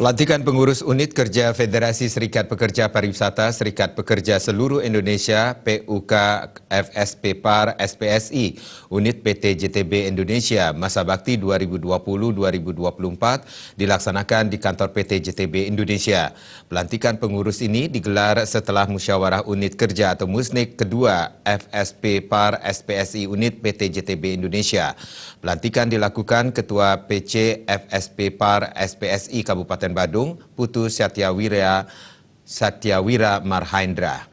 Pelantikan pengurus unit kerja Federasi Serikat Pekerja Pariwisata Serikat Pekerja Seluruh Indonesia PUK FSP PAR SPSI unit PT JTB Indonesia masa bakti 2020-2024 dilaksanakan di kantor PT JTB Indonesia. Pelantikan pengurus ini digelar setelah musyawarah unit kerja atau musnik kedua FSP PAR SPSI unit PT JTB Indonesia. Pelantikan dilakukan Ketua PC FSP PAR SPSI Kabupaten Badung, Putu Satyawira Marhendra.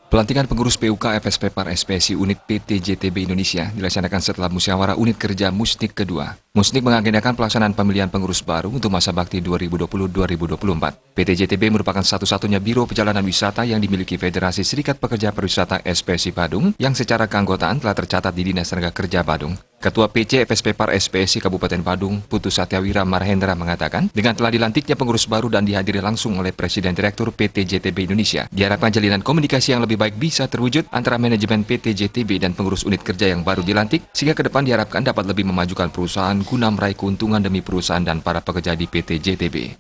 Pelantikan pengurus PUK FSP PAR SPSI unit PT JTB Indonesia dilaksanakan setelah musyawarah unit kerja musnik kedua. Musnik mengagendakan pelaksanaan pemilihan pengurus baru untuk masa bakti 2020-2024. PT JTB merupakan satu-satunya biro perjalanan wisata yang dimiliki Federasi Serikat Pekerja Pariwisata SPSI Badung yang secara keanggotaan telah tercatat di Dinas Tenaga Kerja Badung. Ketua PC FSP PAR SPSI Kabupaten Badung, Putu Satyawira Marhendra mengatakan, dengan telah dilantiknya pengurus baru dan dihadiri langsung oleh Presiden Direktur PT JTB Indonesia, diharapkan jalinan komunikasi yang lebih baik bisa terwujud antara manajemen PT JTB dan pengurus unit kerja yang baru dilantik, sehingga ke depan diharapkan dapat lebih memajukan perusahaan guna meraih keuntungan demi perusahaan dan para pekerja di PT JTB.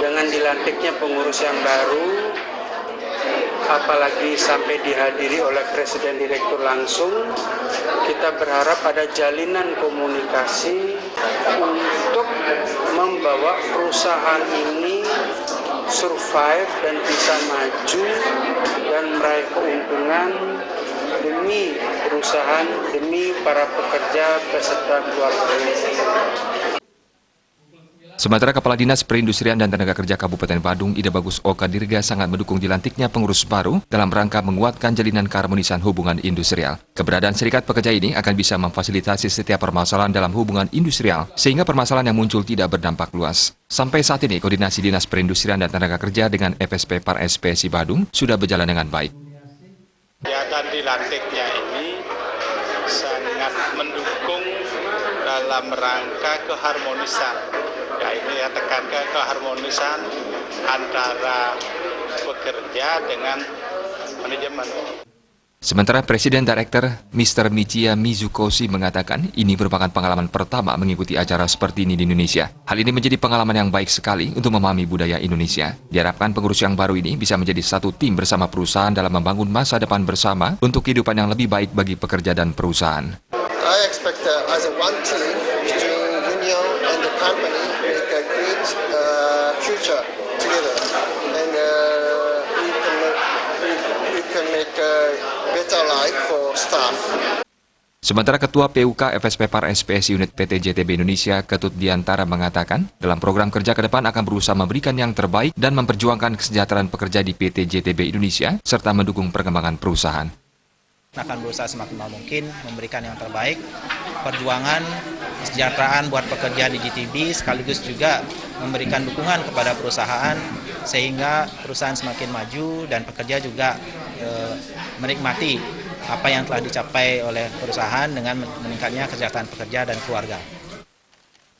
Dengan dilantiknya pengurus yang baru, apalagi sampai dihadiri oleh Presiden Direktur langsung, kita berharap ada jalinan komunikasi untuk membawa perusahaan ini survive dan bisa maju dan meraih keuntungan demi perusahaan, demi para pekerja beserta keluarganya. Sementara Kepala Dinas Perindustrian dan Tenaga Kerja Kabupaten Badung, Ida Bagus Oka Dirga sangat mendukung dilantiknya pengurus baru dalam rangka menguatkan jalinan keharmonisan hubungan industrial. Keberadaan serikat pekerja ini akan bisa memfasilitasi setiap permasalahan dalam hubungan industrial, sehingga permasalahan yang muncul tidak berdampak luas. Sampai saat ini, koordinasi Dinas Perindustrian dan Tenaga Kerja dengan FSP PAR SPSI Badung sudah berjalan dengan baik. Kegiatan dilantiknya ini sangat mendukung dalam rangka keharmonisan. Ya, ini ya tekankan keharmonisan antara pekerja dengan manajemen. Sementara Presiden Direktur Mr. Michiya Mizukoshi mengatakan ini merupakan pengalaman pertama mengikuti acara seperti ini di Indonesia. Hal ini menjadi pengalaman yang baik sekali untuk memahami budaya Indonesia. Diharapkan pengurus yang baru ini bisa menjadi satu tim bersama perusahaan dalam membangun masa depan bersama untuk kehidupan yang lebih baik bagi pekerja dan perusahaan. I expect as a one team between union and the company make a great future together, and we can make a better life for staff. Sementara Ketua PUK FSP PAR SPSI unit PT JTB Indonesia, Ketut Diantara mengatakan, dalam program kerja ke depan akan berusaha memberikan yang terbaik dan memperjuangkan kesejahteraan pekerja di PT JTB Indonesia serta mendukung perkembangan perusahaan. Akan berusaha semaksimal mungkin memberikan yang terbaik, perjuangan kesejahteraan buat pekerja di JTB, sekaligus juga memberikan dukungan kepada perusahaan sehingga perusahaan semakin maju dan pekerja juga menikmati apa yang telah dicapai oleh perusahaan dengan meningkatnya kesejahteraan pekerja dan keluarga.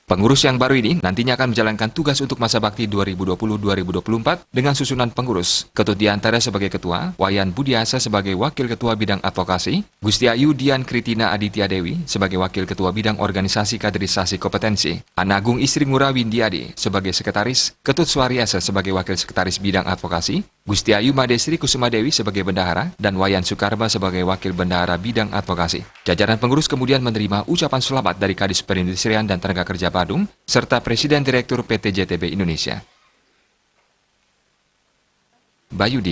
Pengurus yang baru ini nantinya akan menjalankan tugas untuk masa bakti 2020-2024 dengan susunan pengurus. Ketut Diantara sebagai Ketua, Wayan Budiasa sebagai Wakil Ketua Bidang Advokasi, Gusti Ayu Dian Kritina Aditya Dewi sebagai Wakil Ketua Bidang Organisasi Kaderisasi Kompetensi, Anagung Istri Ngurah Windiadi sebagai Sekretaris, Ketut Suariasa sebagai Wakil Sekretaris Bidang Advokasi, Gusti Ayu Madesri Kusuma Dewi sebagai Bendahara, dan Wayan Sukarma sebagai Wakil Bendahara Bidang Advokasi. Jajaran pengurus kemudian menerima ucapan selamat dari Kadis Perindustrian dan Tenaga Kerja Badung, serta Presiden Direktur PT JTB Indonesia. Bayudi.